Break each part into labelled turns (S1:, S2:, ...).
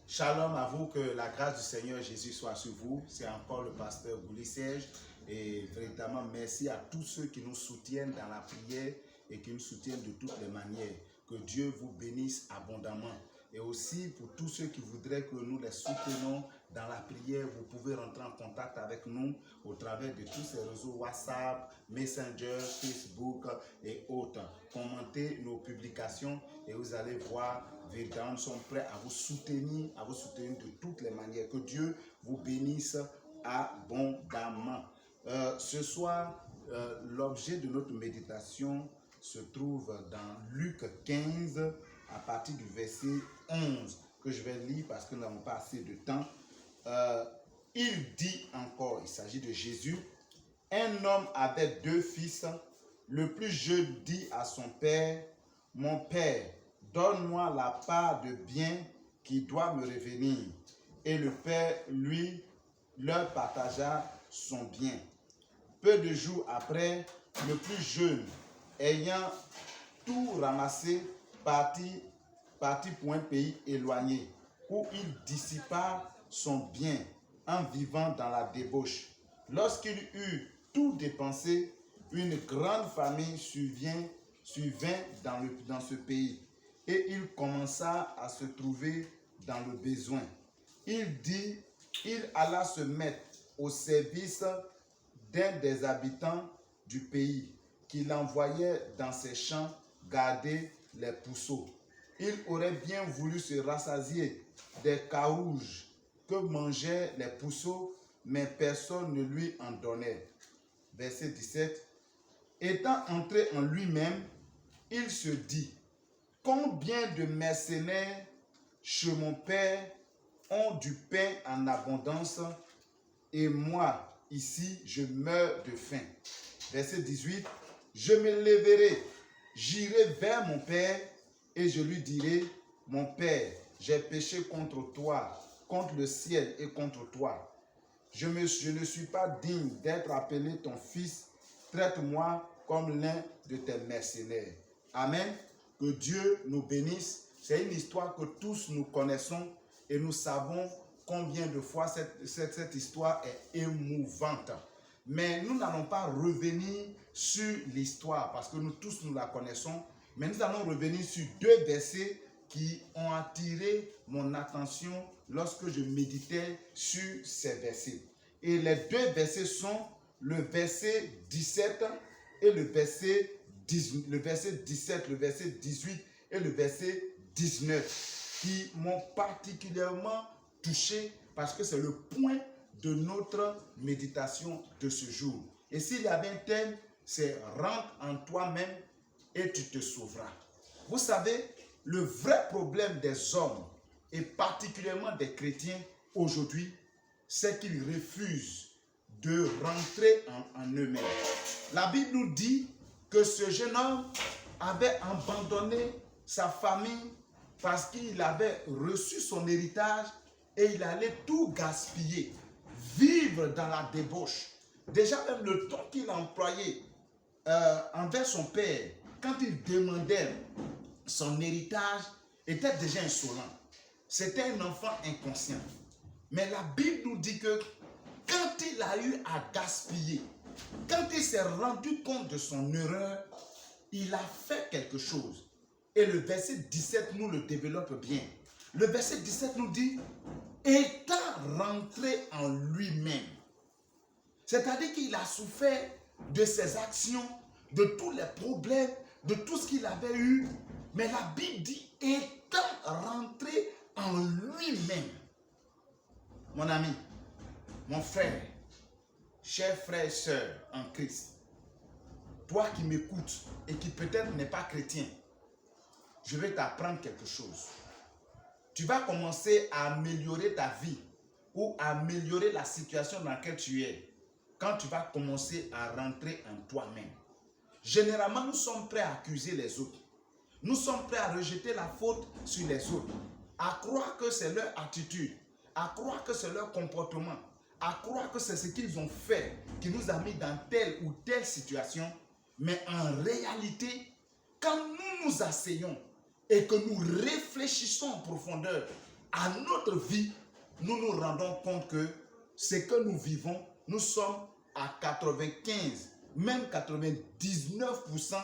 S1: Shalom à vous, que la grâce du Seigneur Jésus soit sur vous. C'est encore le pasteur Gouli Serge. Et véritablement, merci à tous ceux qui nous soutiennent dans la prière et qui nous soutiennent de toutes les manières. Que Dieu vous bénisse abondamment. Et aussi pour tous ceux qui voudraient que nous les soutenons dans la prière, vous pouvez rentrer en contact avec nous au travers de tous ces réseaux WhatsApp, Messenger, Facebook et autres. Commentez nos publications et vous allez voir, véritablement, nous sommes prêts à vous soutenir de toutes les manières. Que Dieu vous bénisse abondamment. Ce soir, l'objet de notre méditation se trouve dans Luc 15 à partir du verset 11 que je vais lire parce que nous n'avons pas assez de temps. Il dit encore, il s'agit de Jésus, un homme avait 2 fils. Le plus jeune dit à son père, mon père, donne-moi la part de bien qui doit me revenir. Et le père, lui, leur partagea son bien. Peu de jours après, le plus jeune, ayant tout ramassé, partit pour un pays éloigné, où il dissipa son bien en vivant dans la débauche. Lorsqu'il eut tout dépensé, une grande famine survint dans ce pays, et il commença à se trouver dans le besoin. Il alla se mettre au service d'un des habitants du pays, qui l'envoyait dans ses champs garder les pousseaux. Il aurait bien voulu se rassasier des carouges que mangeaient les pousseaux, mais personne ne lui en donnait. Verset 17. Étant entré en lui-même, il se dit, combien de mercenaires chez mon père ont du pain en abondance, et moi, ici, je meurs de faim. Verset 18. Je me lèverai, j'irai vers mon père, et je lui dirai, mon père, j'ai péché contre toi, contre le ciel et contre toi. Je ne suis pas digne d'être appelé ton fils. Traite-moi comme l'un de tes mercenaires. Amen. Que Dieu nous bénisse. C'est une histoire que tous nous connaissons et nous savons combien de fois cette histoire est émouvante. Mais nous n'allons pas revenir sur l'histoire parce que nous tous nous la connaissons. Mais nous allons revenir sur 2 versets qui ont attiré mon attention lorsque je méditais sur ces versets. Et les 2 versets sont le verset 17 et le verset 18, le verset 18 et le verset 19 qui m'ont particulièrement touché parce que c'est le point de notre méditation de ce jour. Et s'il y avait un thème, c'est rentre en toi-même et tu te sauveras. Vous savez, le vrai problème des hommes et particulièrement des chrétiens aujourd'hui, c'est qu'ils refusent de rentrer en eux-mêmes. La Bible nous dit que ce jeune homme avait abandonné sa famille parce qu'il avait reçu son héritage et il allait tout gaspiller, vivre dans la débauche. Déjà même le temps qu'il a employé envers son père, quand il demandait son héritage, était déjà insolent. C'était un enfant inconscient. Mais la Bible nous dit que quand il a eu à gaspiller, quand il s'est rendu compte de son erreur, il a fait quelque chose. Et le verset 17 nous le développe bien. Le verset 17 nous dit, étant rentré en lui-même. C'est-à-dire qu'il a souffert de ses actions, de tous les problèmes, de tout ce qu'il avait eu. Mais la Bible dit, étant rentré en lui-même. Mon ami, mon frère, chers frères et sœurs en Christ, toi qui m'écoutes et qui peut-être n'es pas chrétien, je vais t'apprendre quelque chose. Tu vas commencer à améliorer ta vie ou à améliorer la situation dans laquelle tu es quand tu vas commencer à rentrer en toi-même. Généralement, nous sommes prêts à accuser les autres. Nous sommes prêts à rejeter la faute sur les autres, à croire que c'est leur attitude, à croire que c'est leur comportement, à croire que c'est ce qu'ils ont fait qui nous a mis dans telle ou telle situation. Mais en réalité, quand nous nous asseyons et que nous réfléchissons en profondeur, à notre vie, nous nous rendons compte que ce que nous vivons, nous sommes à 95, même 99%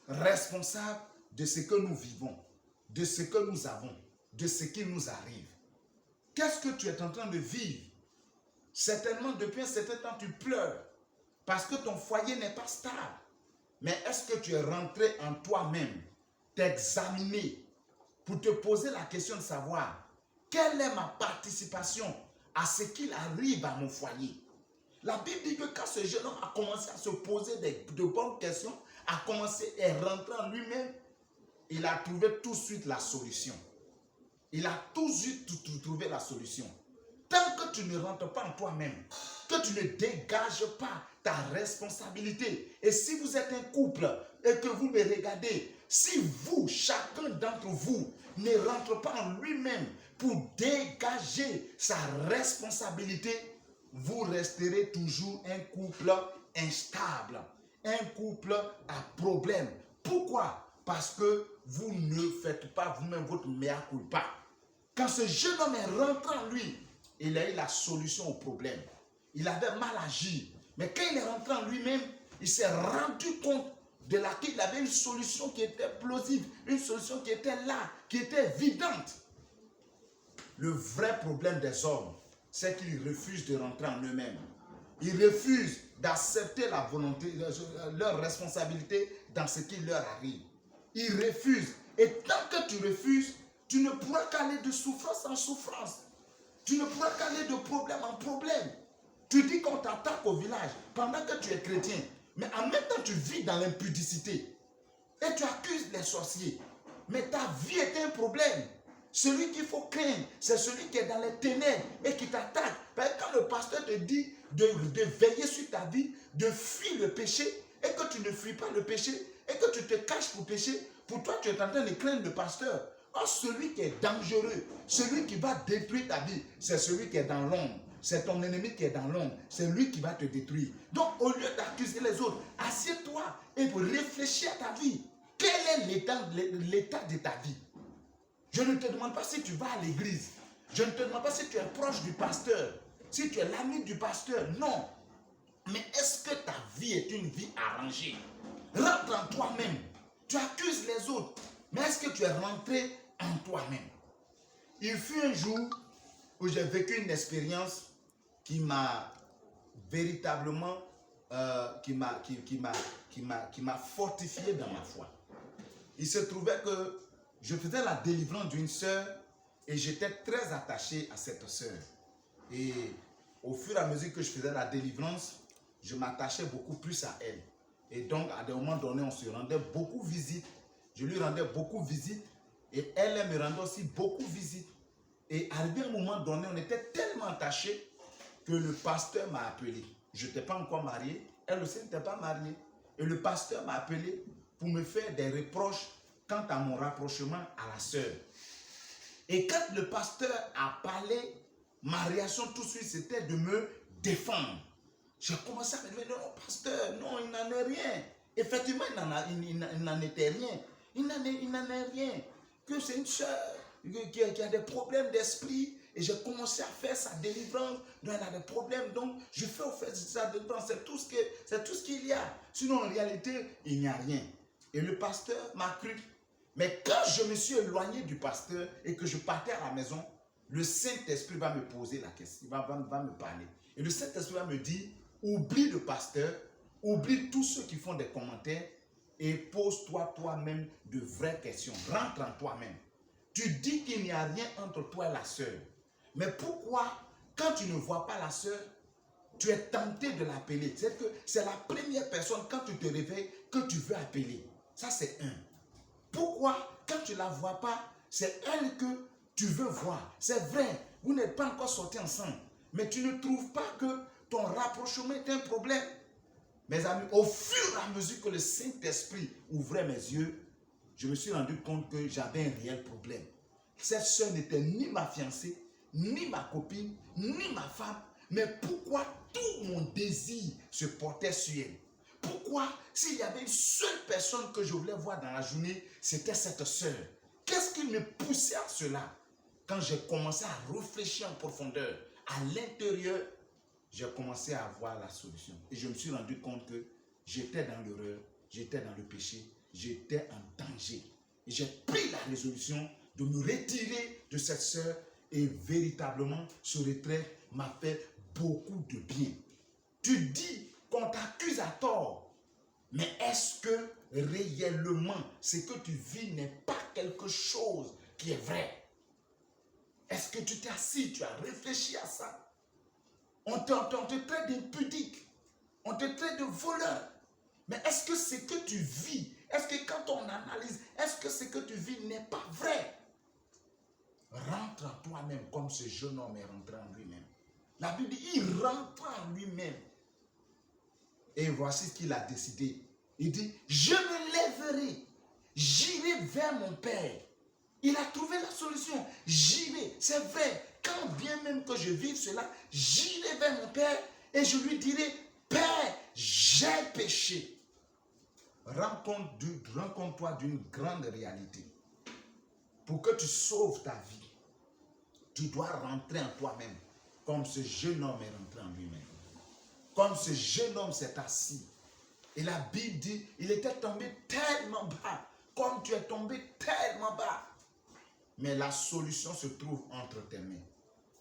S1: responsables de ce que nous vivons, de ce que nous avons, de ce qui nous arrive. Qu'est-ce que tu es en train de vivre? Certainement, depuis un certain temps, tu pleures parce que ton foyer n'est pas stable. Mais est-ce que tu es rentré en toi-même, t'examiner pour te poser la question de savoir quelle est ma participation à ce qu'il arrive à mon foyer? La Bible dit que quand ce jeune homme a commencé à se poser de bonnes questions, a commencé à rentrer en lui-même, il a trouvé tout de suite la solution. Il a tout de suite trouvé la solution. Tant que tu ne rentres pas en toi-même, que tu ne dégages pas ta responsabilité, et si vous êtes un couple et que vous me regardez, si vous, chacun d'entre vous, ne rentre pas en lui-même pour dégager sa responsabilité, vous resterez toujours un couple instable, un couple à problème. Pourquoi? Parce que vous ne faites pas vous-même votre mea culpa. Quand ce jeune homme est rentré en lui, il a eu la solution au problème. Il avait mal agi. Mais quand il est rentré en lui-même, il s'est rendu compte de laquelle il avait une solution qui était plausible, une solution qui était là, qui était évidente. Le vrai problème des hommes, c'est qu'ils refusent de rentrer en eux-mêmes. Ils refusent d'accepter la volonté, leur responsabilité dans ce qui leur arrive. Ils refusent. Et tant que tu refuses, tu ne pourras qu'aller de souffrance en souffrance. Tu ne pourras qu'aller de problème en problème. Tu dis qu'on t'attaque au village pendant que tu es chrétien. Mais en même temps, tu vis dans l'impudicité. Et tu accuses les sorciers. Mais ta vie est un problème. Celui qu'il faut craindre, c'est celui qui est dans les ténèbres et qui t'attaque. Parce que quand le pasteur te dit de veiller sur ta vie, de fuir le péché, et que tu ne fuis pas le péché, et que tu te caches pour pécher, pour toi, tu es en train de craindre le pasteur. Or, celui qui est dangereux, celui qui va détruire ta vie, c'est celui qui est dans l'ombre. C'est ton ennemi qui est dans l'ombre. C'est lui qui va te détruire. Donc, au lieu d'accuser les autres, assieds-toi et réfléchis à ta vie. Quel est l'état de ta vie? Je ne te demande pas si tu vas à l'église. Je ne te demande pas si tu es proche du pasteur. Si tu es l'ami du pasteur. Non. Mais est-ce que ta vie est une vie arrangée? Rentre en toi-même. Tu accuses les autres. Mais est-ce que tu es rentré en toi-même? Il fut un jour où j'ai vécu une expérience qui m'a véritablement qui m'a fortifié dans ma foi. Il se trouvait que je faisais la délivrance d'une sœur et j'étais très attaché à cette sœur. Et au fur et à mesure que je faisais la délivrance, je m'attachais beaucoup plus à elle. Et donc, à des moments donnés, on se rendait beaucoup visite. Je lui rendais beaucoup visite et elle me rendait aussi beaucoup visite. Et arrivé à un moment donné, on était tellement attachés que le pasteur m'a appelé. Je n'étais pas encore marié, elle aussi n'était pas mariée. Et le pasteur m'a appelé pour me faire des reproches quant à mon rapprochement à la sœur. Et quand le pasteur a parlé, ma réaction tout de suite, c'était de me défendre. J'ai commencé à me dire, non, pasteur, non, il n'en est rien. Effectivement, il n'en était rien. Il n'en est rien. Que c'est une sœur qui a des problèmes d'esprit. Et j'ai commencé à faire sa délivrance. Donc, elle a des problèmes. Donc, je fais au fait sa délivrance. C'est tout ce qu'il y a. Sinon, en réalité, il n'y a rien. Et le pasteur m'a cru. Mais quand je me suis éloigné du pasteur et que je partais à la maison, le Saint-Esprit va me poser la question. Il va me parler. Et le Saint-Esprit va me dire, oublie le pasteur, oublie tous ceux qui font des commentaires et pose-toi toi-même de vraies questions. Rentre en toi-même. Tu dis qu'il n'y a rien entre toi et la sœur. Mais pourquoi, quand tu ne vois pas la sœur, tu es tenté de l'appeler? C'est que c'est la première personne, quand tu te réveilles, que tu veux appeler. Ça, c'est un. Pourquoi, quand tu ne la vois pas, c'est elle que tu veux voir? C'est vrai, vous n'êtes pas encore sortis ensemble. Mais tu ne trouves pas que ton rapprochement est un problème? Mes amis, au fur et à mesure que le Saint-Esprit ouvrait mes yeux, je me suis rendu compte que j'avais un réel problème. Cette soeur n'était ni ma fiancée, ni ma copine, ni ma femme. Mais pourquoi tout mon désir se portait sur elle? Pourquoi, s'il y avait une seule personne que je voulais voir dans la journée, c'était cette soeur? Qu'est-ce qui me poussait à cela? quand j'ai commencé à réfléchir en profondeur, à l'intérieur, j'ai commencé à voir la solution. Et je me suis rendu compte que j'étais dans l'erreur, j'étais dans le péché, j'étais en danger. Et j'ai pris la résolution de me retirer de cette sœur et véritablement ce retrait m'a fait beaucoup de bien. Tu dis qu'on t'accuse à tort, mais est-ce que réellement ce que tu vis n'est pas quelque chose qui est vrai? Est-ce que tu t'es assis, tu as réfléchi à ça? On te traite d'impudique, on te traite de voleur. Mais est-ce que ce que tu vis, est-ce que quand on analyse, est-ce que ce que tu vis n'est pas vrai? Rentre en toi-même comme ce jeune homme est rentré en lui-même. La Bible dit, il rentre en lui-même. Et voici ce qu'il a décidé. Il dit, je me lèverai, j'irai vers mon Père. Il a trouvé la solution. J'irai, c'est vrai, quand bien même que je vive cela, j'irai vers mon Père et je lui dirai, Père, j'ai péché. Rencontre-toi d'une grande réalité. Pour que tu sauves ta vie, tu dois rentrer en toi-même, comme ce jeune homme est rentré en lui-même. Comme ce jeune homme s'est assis. Et la Bible dit, il était tombé tellement bas, comme tu es tombé tellement bas. Mais la solution se trouve entre tes mains.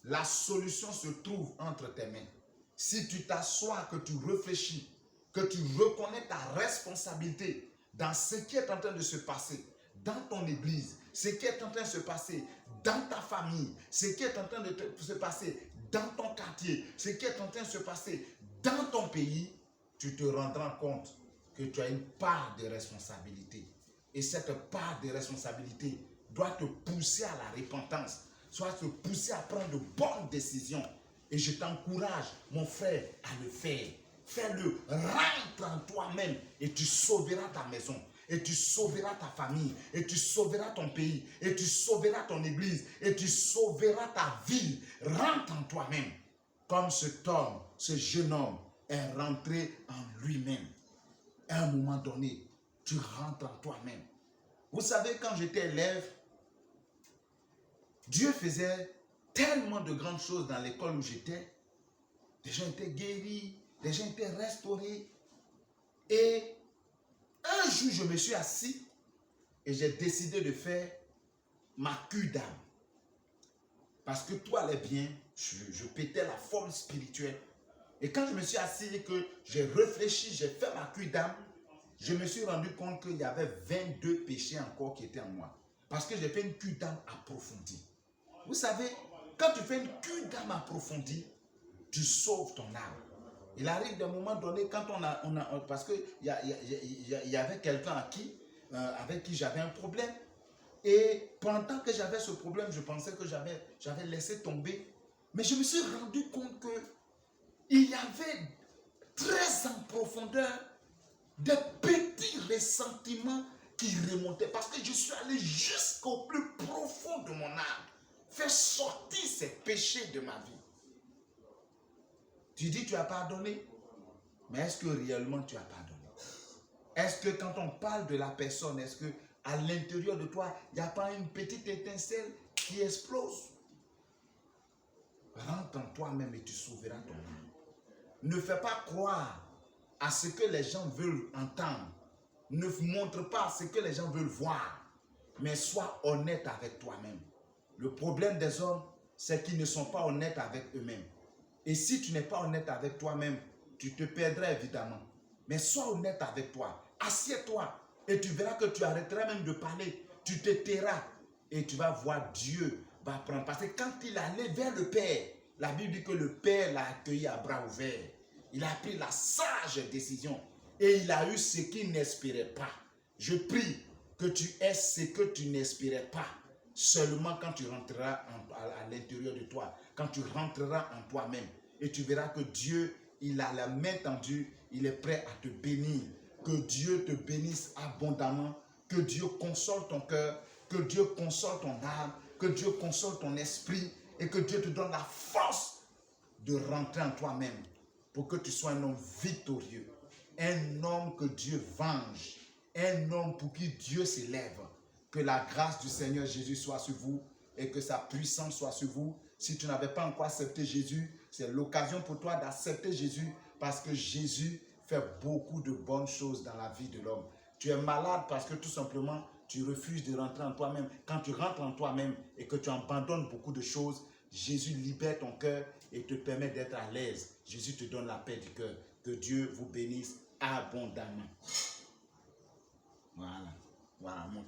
S1: La solution se trouve entre tes mains. Si tu t'assois, que tu réfléchis, que tu reconnais ta responsabilité dans ce qui est en train de se passer dans ton église, ce qui est en train de se passer dans ta famille, ce qui est en train de se passer dans ton quartier, ce qui est en train de se passer dans ton pays, tu te rendras compte que tu as une part de responsabilité. Et cette part de responsabilité doit te pousser à la repentance, soit te pousser à prendre de bonnes décisions. Et je t'encourage, mon frère, à le faire. Fais-le, rentre en toi-même et tu sauveras ta maison, et tu sauveras ta famille, et tu sauveras ton pays, et tu sauveras ton église, et tu sauveras ta ville. Rentre en toi-même, comme cet homme, ce jeune homme est rentré en lui-même. À un moment donné, tu rentres en toi-même. Vous savez, quand j'étais élève, Dieu faisait tellement de grandes choses dans l'école où j'étais. Des gens étaient guéris, des gens étaient restaurés. Et un jour, je me suis assis et j'ai décidé de faire ma cure d'âme. Parce que tout allait bien, je pétais la forme spirituelle. Et quand je me suis assis et que j'ai réfléchi, j'ai fait ma cure d'âme, je me suis rendu compte qu'il y avait 22 péchés encore qui étaient en moi. Parce que j'ai fait une cure d'âme approfondie. Vous savez, quand tu fais une cure d'âme approfondie, tu sauves ton âme. Il arrive des moments donnés quand parce qu'il y avait quelqu'un avec qui j'avais un problème. Et pendant que j'avais ce problème, je pensais que j'avais laissé tomber. Mais je me suis rendu compte qu'il y avait très en profondeur des petits ressentiments qui remontaient. Parce que je suis allé jusqu'au plus profond de mon âme. Faire sortir ces péchés de ma vie. Tu dis tu as pardonné, mais est-ce que réellement tu as pardonné? Est-ce que quand on parle de la personne, est-ce que à l'intérieur de toi, il n'y a pas une petite étincelle qui explose? Rentre en toi-même et tu sauveras ton âme. Ne fais pas croire à ce que les gens veulent entendre. Ne montre pas ce que les gens veulent voir, mais sois honnête avec toi-même. Le problème des hommes, c'est qu'ils ne sont pas honnêtes avec eux-mêmes. Et si tu n'es pas honnête avec toi-même, tu te perdrais évidemment. Mais sois honnête avec toi. Assieds-toi et tu verras que tu arrêteras même de parler. Tu te tairas et tu vas voir Dieu va prendre. Parce que quand il allait vers le Père, la Bible dit que le Père l'a accueilli à bras ouverts. Il a pris la sage décision et il a eu ce qu'il n'espérait pas. Je prie que tu aies ce que tu n'espérais pas. Seulement quand tu rentreras à l'intérieur de toi, quand tu rentreras en toi-même, et tu verras que Dieu, il a la main tendue, il est prêt à te bénir. Que Dieu te bénisse abondamment, que Dieu console ton cœur, que Dieu console ton âme, que Dieu console ton esprit, et que Dieu te donne la force de rentrer en toi-même pour que tu sois un homme victorieux, un homme que Dieu venge, un homme pour qui Dieu s'élève. Que la grâce du Seigneur Jésus soit sur vous et que sa puissance soit sur vous. Si tu n'avais pas encore accepté Jésus, c'est l'occasion pour toi d'accepter Jésus parce que Jésus fait beaucoup de bonnes choses dans la vie de l'homme. Tu es malade parce que tout simplement, tu refuses de rentrer en toi-même. Quand tu rentres en toi-même et que tu abandonnes beaucoup de choses, Jésus libère ton cœur et te permet d'être à l'aise. Jésus te donne la paix du cœur. Que Dieu vous bénisse abondamment. Voilà. Voilà mon